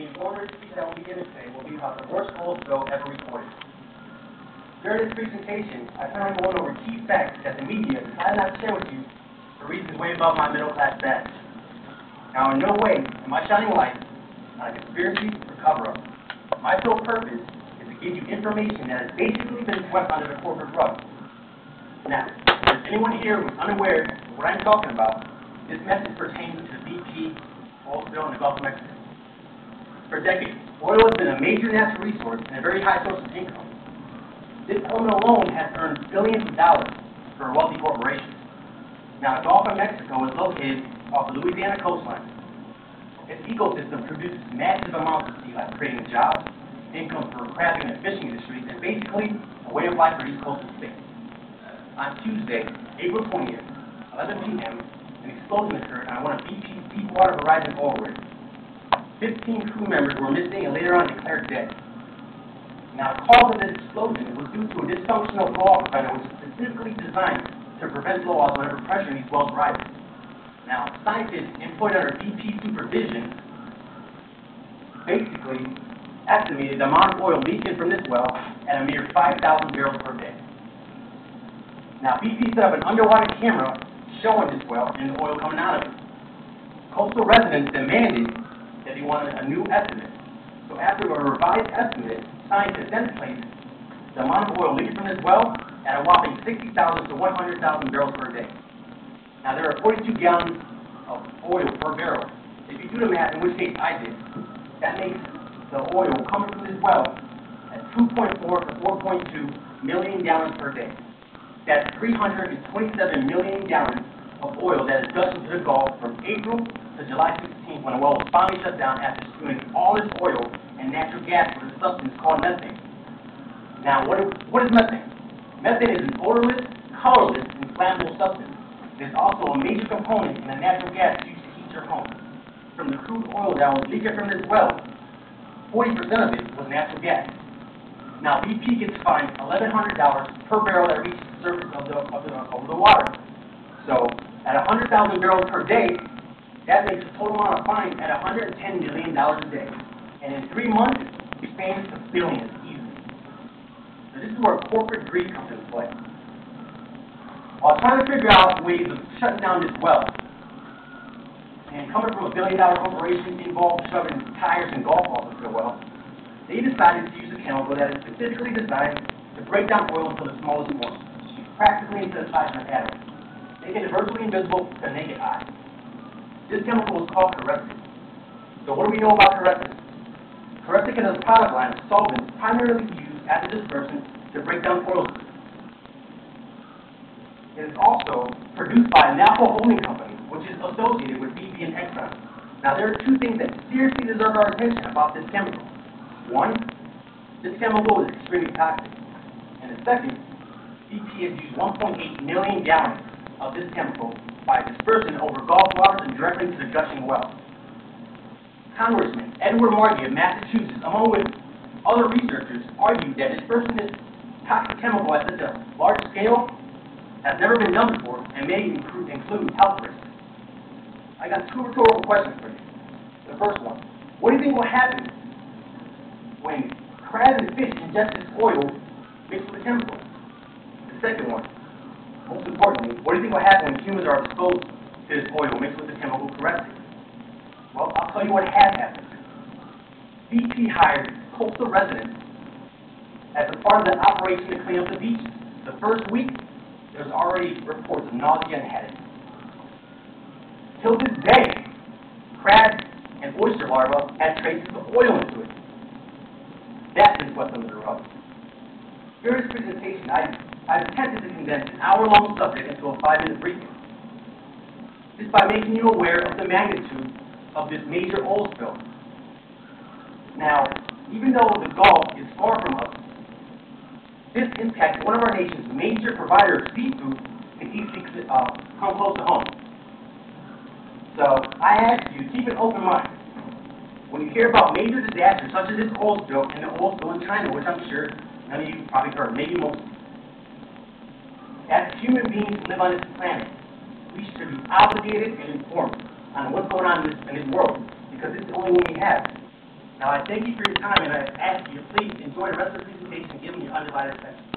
informative speech that will be given today will be about the worst oil spill ever recorded. During this presentation, I plan on going over key facts that the media decided not to share with you for reasons way above my middle-class status. Now, in no way am I shining light on a conspiracy or cover-up. My sole purpose is to give you information that has basically been swept under the corporate rug. Now, if there's anyone here who's unaware of what I'm talking about, this message pertains to the BP oil spill in the Gulf of Mexico. For decades, oil has been a major natural resource and a very high source of income. This element alone has earned billions of dollars for wealthy corporations. Now, the Gulf of Mexico is located off the Louisiana coastline. Its ecosystem produces massive amounts of sea life, creating jobs, income for crabbing and fishing industries, and basically a way of life for these coastal states. On Tuesday, April 20th, 11 p.m., an explosion occurred on one of BP's Deepwater oil rigs. 15 crew members were missing and later on declared dead. Now, the cause of this explosion was due to a dysfunctional blow-off preventer which is specifically designed to prevent blow-offs whenever pressure in these wells rises. Now, scientists employed under BP supervision basically estimated the amount of oil leaking from this well at a mere 5,000 barrels per day. Now, BP set up an underwater camera showing this well and the oil coming out of it. Coastal residents demanded that they wanted a new estimate. So after a revised estimate, scientists then placed the amount of oil leaked from this well at a whopping 60,000 to 100,000 barrels per day. Now, there are 42 gallons of oil per barrel. If you do the math, in which case I did, that makes the oil coming from this well at 2.4 to 4.2 million gallons per day. That's 327 million gallons of oil that is gushed into the Gulf from April to July 16th when the well was finally shut down after spewing all this oil and natural gas with a substance called methane. Now, what is methane? Methane is an odorless, colorless, and flammable substance. It is also a major component in the natural gas used to heat your home. From the crude oil that was leaking from this well, 40% of it was natural gas. Now, BP gets fined $1,100 per barrel that reaches the surface of the water. So, at 100,000 barrels per day, that makes the total amount of fines at $110 million a day. And in 3 months, it expands to billions easily. So this is where corporate greed comes into play. While trying to figure out ways of shutting down this well, and coming from a billion-dollar corporation involved shoving tires and golf balls into the well, they decided to use a chemical that is specifically designed to break down oil into the smallest form, practically into the size of an atom, making it virtually invisible to the naked eye. This chemical is called Corexit. So what do we know about Corexit? Corexit is a product line of solvents primarily used as a dispersant to break down oil. It is also produced by a Naphtha holding company, which is associated with BP and Exxon. Now, there are two things that seriously deserve our attention about this chemical. One, this chemical is extremely toxic. And the second, BP has used 1.8 million gallons of this chemical by dispersing over Gulf waters and directly to the gushing well. Congressman Edward Markey of Massachusetts, along with other researchers, argued that dispersing this toxic chemical at such a large scale has never been done before and may include health risks. I got two rhetorical questions for you. The first one, what do you think will happen when crabs and fish ingest this oil mixed with the chemical? The second one, most importantly, what do you think will happen when humans are exposed to this oil mixed with the chemical Corexit? Well, I'll tell you what has happened. BP hired coastal residents as a part of the operation to clean up the beaches. The first week, there's already reports of nausea and headache. Till this day, crabs and oyster larvae had traces of oil into it. That's been swept under the rug. During this presentation, I've attempted to condense an hour-long subject into a 5-minute briefing. Just by making you aware of the magnitude of this major oil spill. Now, even though the Gulf is far from us, this impacts one of our nation's major providers of seafood can easily come close to home. So, I ask you to keep an open mind. When you hear about major disasters such as this oil spill and the oil spill in China, which I'm sure none of you probably heard, maybe most. As human beings who live on this planet, we should be obligated and informed on what's going on in this world, because it's the only one we have. Now, I thank you for your time, and I ask you to please enjoy the rest of the presentation and give me your undivided attention.